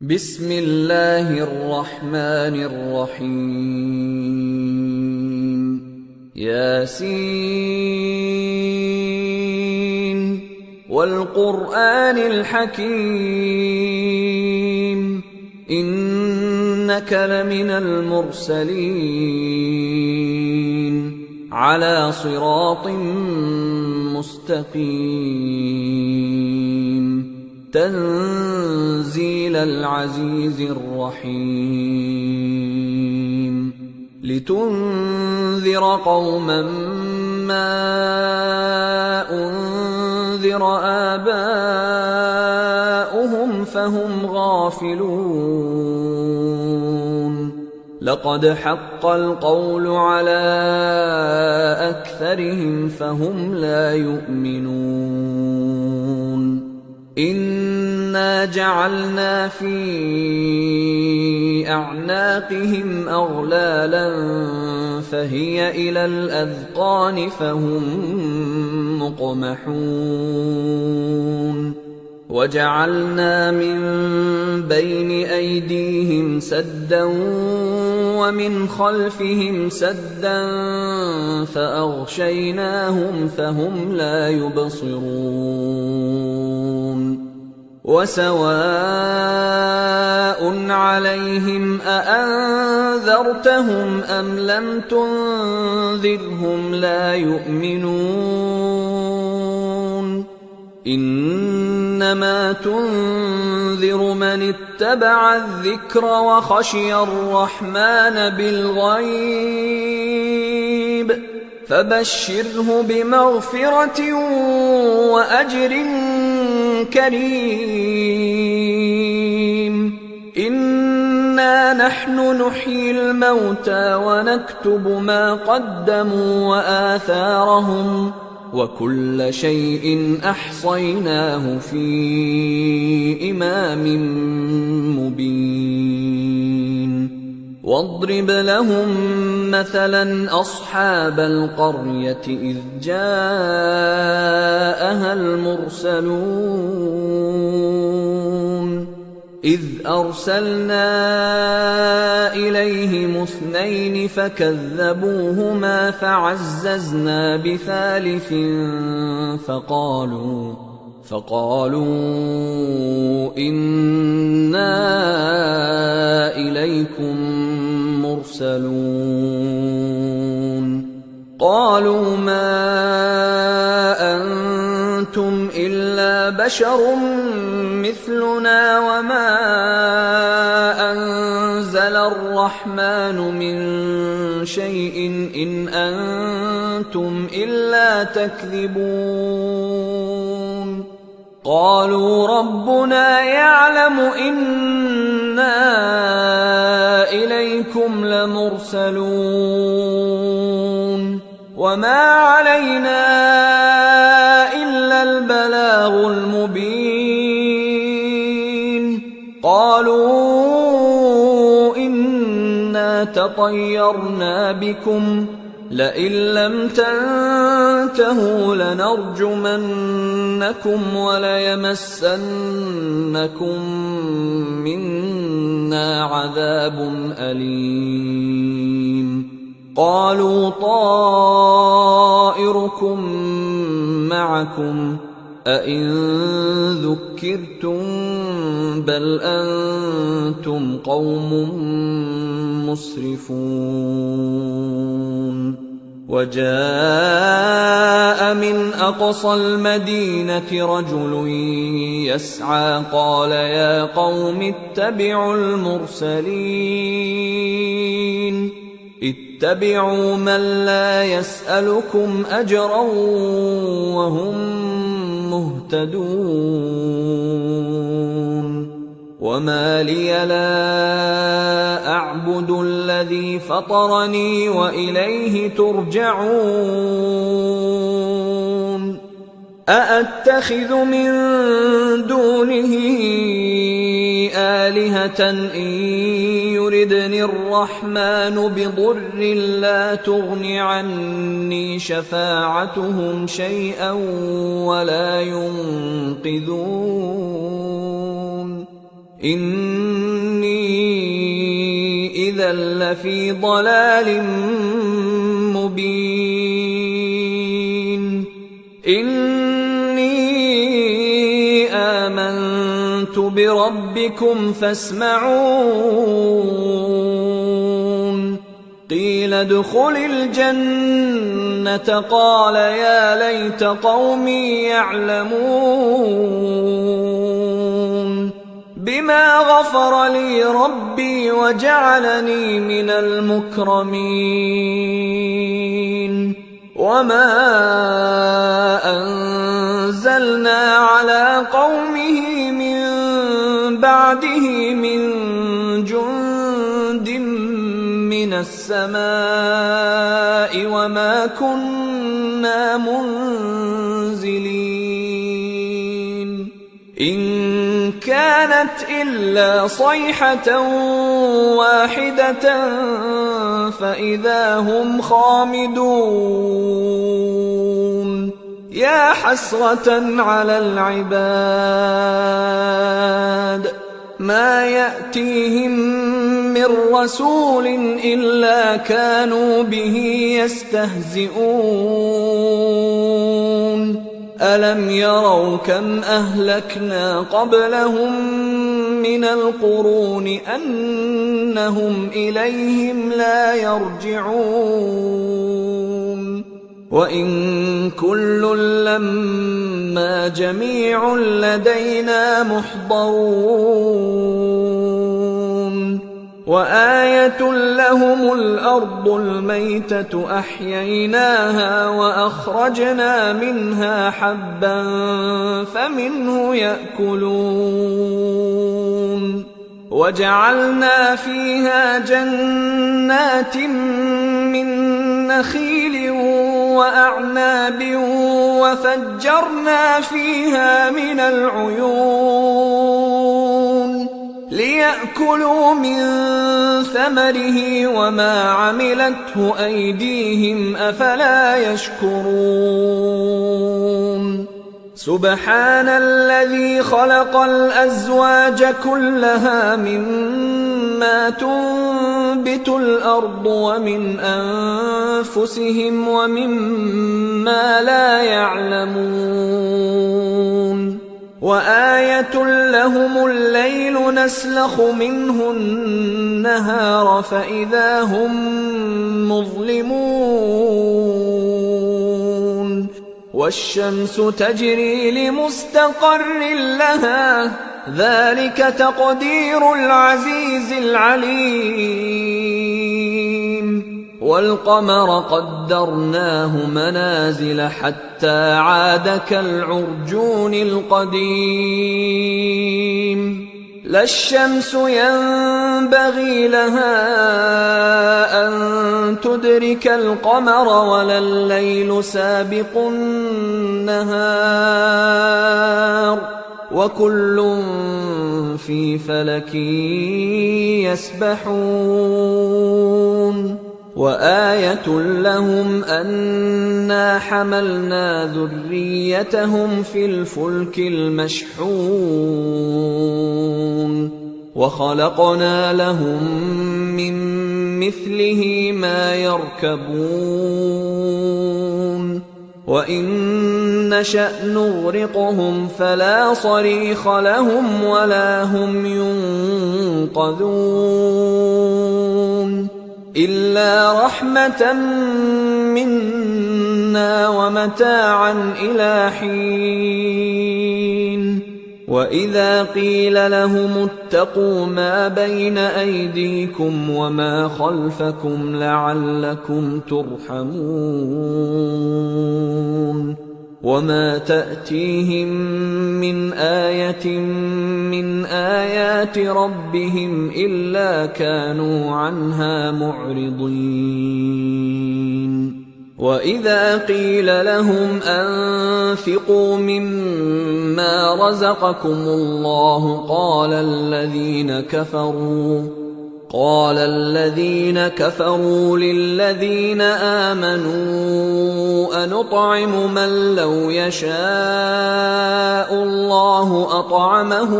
بسم الله الرحمن الرحيم ياسين والقرآن الحكيم إنك لمن المرسلين على صراط مستقيم تنزيل العزيز الرحيم لتنذر قوما ما أنذر آباؤهم فهم غافلون لقد حق القول على أكثرهم فهم لا يؤمنون إنا جعلنا في أعناقهم أغلالا فهي إلى الأذقان فهم مقمحون وجعلنا من بين أيديهم سدا ومن خلفهم سدا فأغشيناهم فهم لا يبصرون وسواء عليهم أأنذرتهم أم لم تنذرهم لا يؤمنون إنما تنذر من اتبع الذكر وخشي الرحمن بالغيب فبشره بمغفرة وأجر كريم إنا نحن نحيي الموتى ونكتب ما قدموا وآثارهم وكل شيء أحصيناه في إمام مبين واضرب لهم مثلا أصحاب القرية إذ جاءها المرسلون إذ أرسلنا إليهم اثنين فكذبوهما فعززنا بثالث فقالوا إنا إليكم مرسلون قالوا ما أنتم إلا بشر مثلنا وما أنزل الرحمن من شيء إن أنتم إلا تكذبون قالوا ربنا يعلم إنا إليكم لمرسلون وما علينا إلا البلاغ المبين قالوا إنا تطيرنا بكم لئن لم تنتهوا لنرجمنكم وليمسنكم منا عذاب أليم قالوا طائركم معكم أئن ذكرتم بل أنتم قوم مسرفون وجاء من أقصى المدينة رجل يسعى قال يا قوم اتبعوا المرسلين اتبعوا من لا يسألكم أجرا وهم مهتدون وما لي لا أعبد الذي فطرني وإليه ترجعون أأتخذ من دونه آلهة إن يردني الرحمن بضر لا تغن عني شفاعتهم شيئا ولا ينقذون إني إذا لفي ضلال مبين إني آمنت بربكم فاسمعون قيل ادخل الجنة قال يا ليت قومي يعلمون بما غفر لي ربي وجعلني من المكرمين وما أنزلنا على قومه من بعده من جند من السماء وما كنا منزلين إن كانت إلا صيحة واحدة فإذا هم خامدون يا حسرة على العباد ما يأتيهم من رسول إلا كانوا به يستهزئون ألم يروا كم أهلكنا قبلهم من القرون أنهم إليهم لا يرجعون وإن كل لما جميع لدينا محضرون وآية لهم الأرض الميتة أحييناها وأخرجنا منها حبا فمنه يأكلون وجعلنا فيها جنات من نخيل وأعناب وفجرنا فيها من العيون ليأكلوا من ثمره وما عملته أيديهم أفلا يشكرون سبحان الذي خلق الأزواج كلها مما تنبت الأرض ومن أنفسهم ومما لا يعلمون وآية لهم الليل نسلخ منه النهار فإذا هم مظلمون والشمس تجري لمستقر لها ذلك تقدير العزيز العليم والقمر قدرناه منازل حتى عاد كالعرجون القديم لا الشمس ينبغي لها أن تدرك القمر ولا الليل سابق النهار وكل في فلك يسبحون وآية لهم أنا حملنا ذريتهم في الفلك المشحون وخلقنا لهم من مثله ما يركبون وإن نشأ نغرقهم فلا صريخ لهم ولا هم ينقذون إلا رحمة منا ومتاعا إلى حين وإذا قيل لهم اتقوا ما بين أيديكم وما خلفكم لعلكم ترحمون وما تأتيهم من آية من آيات ربهم إلا كانوا عنها معرضين وإذا قيل لهم أنفقوا مما رزقكم الله قال الذين كفروا للذين آمنوا أنطعم من لو يشاء الله أطعمه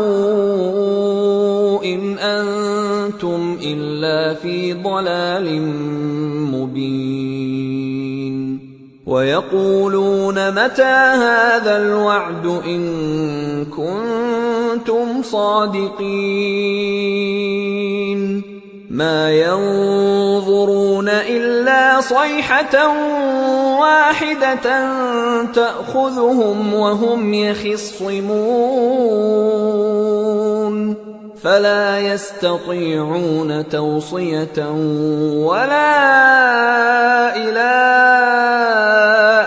إن أنتم إلا في ضلال مبين ويقولون متى هذا الوعد إن كنتم صادقين ما ينظرون إلا صيحة واحدة تأخذهم وهم يخصمون فلا يستطيعون توصية ولا إلى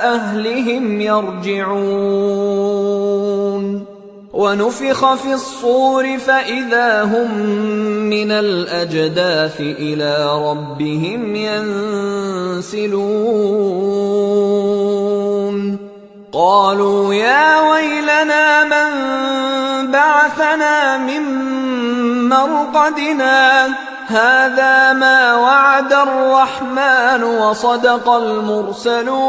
أهلهم يرجعون ونفخ في الصور فإذا هم من الأجداث إلى ربهم ينسلون قالوا يا ويلنا من بعثنا من مرقدنا هذا ما وعد الرحمن وصدق المرسلون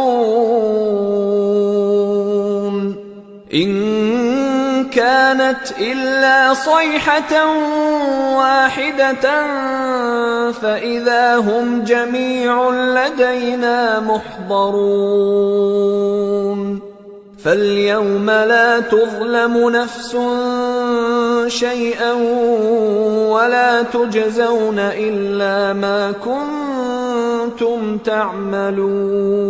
إن كانت إلا صيحة واحدة فإذا هم جميع لدينا محضرون فاليوم لا تظلم نفس شيئا ولا تجزون إلا ما كنتم تعملون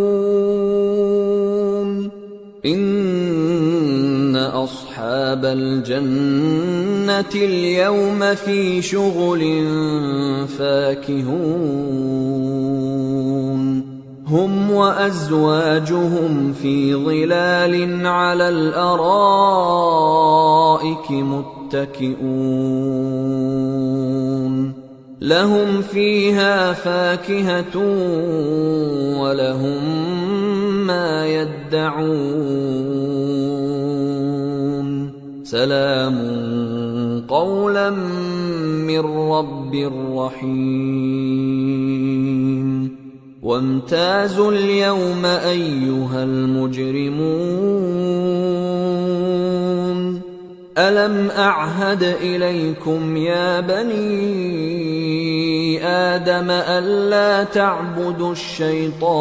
إن أصحاب الجنة اليوم في شغل فاكهون هم وأزواجهم في ظلال على الأرائك متكئون لهم فيها فاكهة ولهم ما يدعون سلام قولا من رب رحيم وامتازوا اليوم أيها المجرمون ألم أعهد إليكم يا بني آدم ألا تعبدوا الشيطان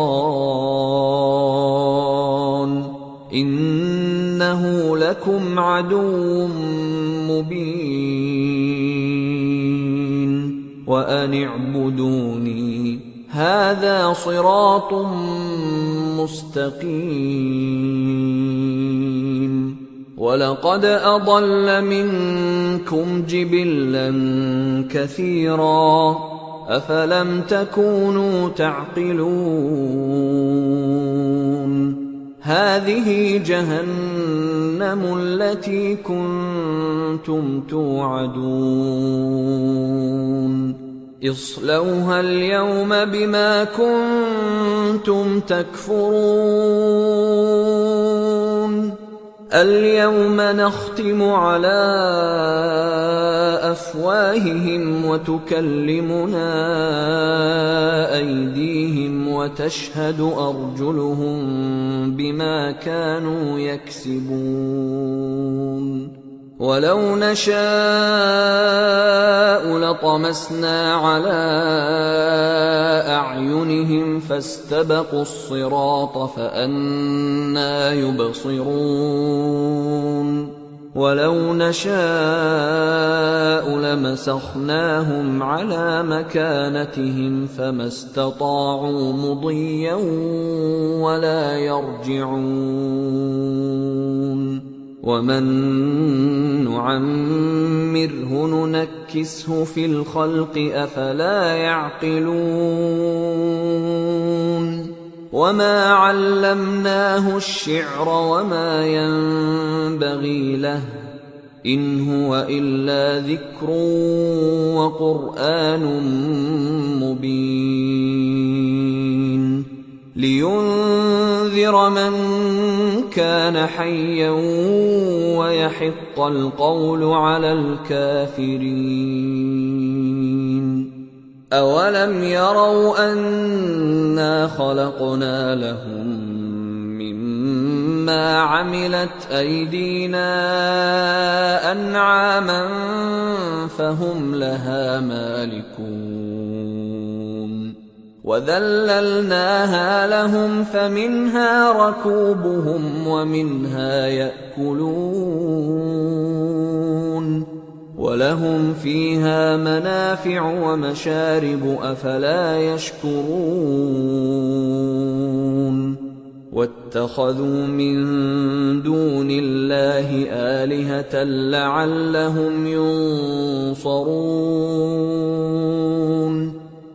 إنه لكم عدو مبين وأن اعبدوني هذا صراط مستقيم ولقد أضل منكم جبلا كثيرا أفلم تكونوا تعقلون هذه جهنم التي كنتم توعدون اصلوها اليوم بما كنتم تكفرون اليوم نختم على أفواههم وتكلمنا أيديهم وتشهد أرجلهم بما كانوا يكسبون ولو نشاء لطمسنا على أعينهم فاستبقوا الصراط فأنى يبصرون ولو نشاء لمسخناهم على مكانتهم فما استطاعوا مضيا ولا يرجعون ومن نعمره ننكسه في الخلق أفلا يعقلون وما علمناه الشعر وما ينبغي له إن هو إلا ذكر وقرآن مبين لينذر من كان حيا ويحق القول على الكافرين أولم يروا أنا خلقنا لهم مما عملت أيدينا أنعاما فهم لها مالكون وذللناها لهم فمنها ركوبهم ومنها يأكلون ولهم فيها منافع ومشارب أفلا يشكرون واتخذوا من دون الله آلهة لعلهم ينصرون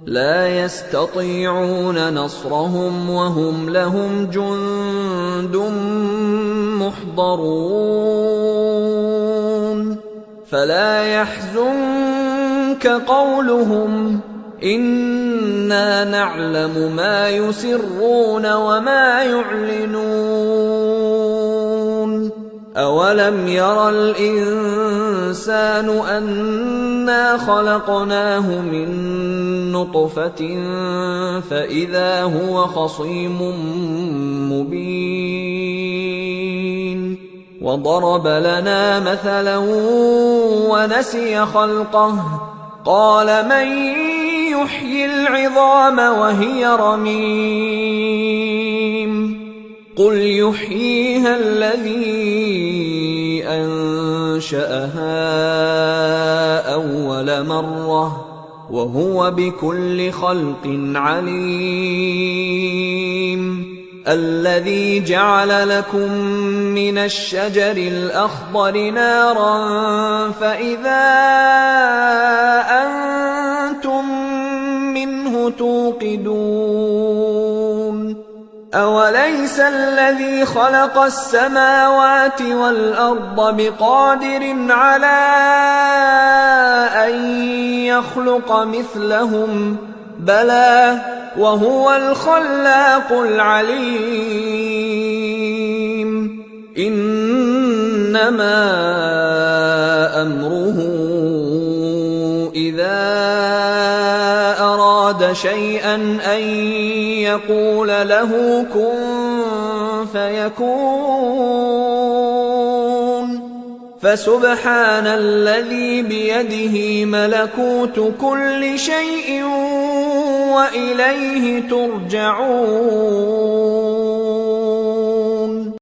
لا يستطيعون نصرهم وهم لهم جند محضرون فلا يحزنك قولهم إنا نعلم ما يسرون وما يعلنون أولم ير الإنسان أنا خلقناه من نطفة فإذا هو خصيم مبين وضرب لنا مثلا ونسي خلقه قال من يحيي العظام وهي رميم قل يحييها الذي أنشأها أول مرة وهو بكل خلق عليم الذي جعل لكم من الشجر الأخضر نارا فإذا أنتم منه توقدون أوليس الذي خلق السماوات والأرض بقادر على أن يخلق مثلهم بلى وهو الخلاق العليم إنما أمره إذا أراد شيئا أن يقول له كن فيكون فسبحان الذي بيده ملكوت كل شيء وإليه ترجعون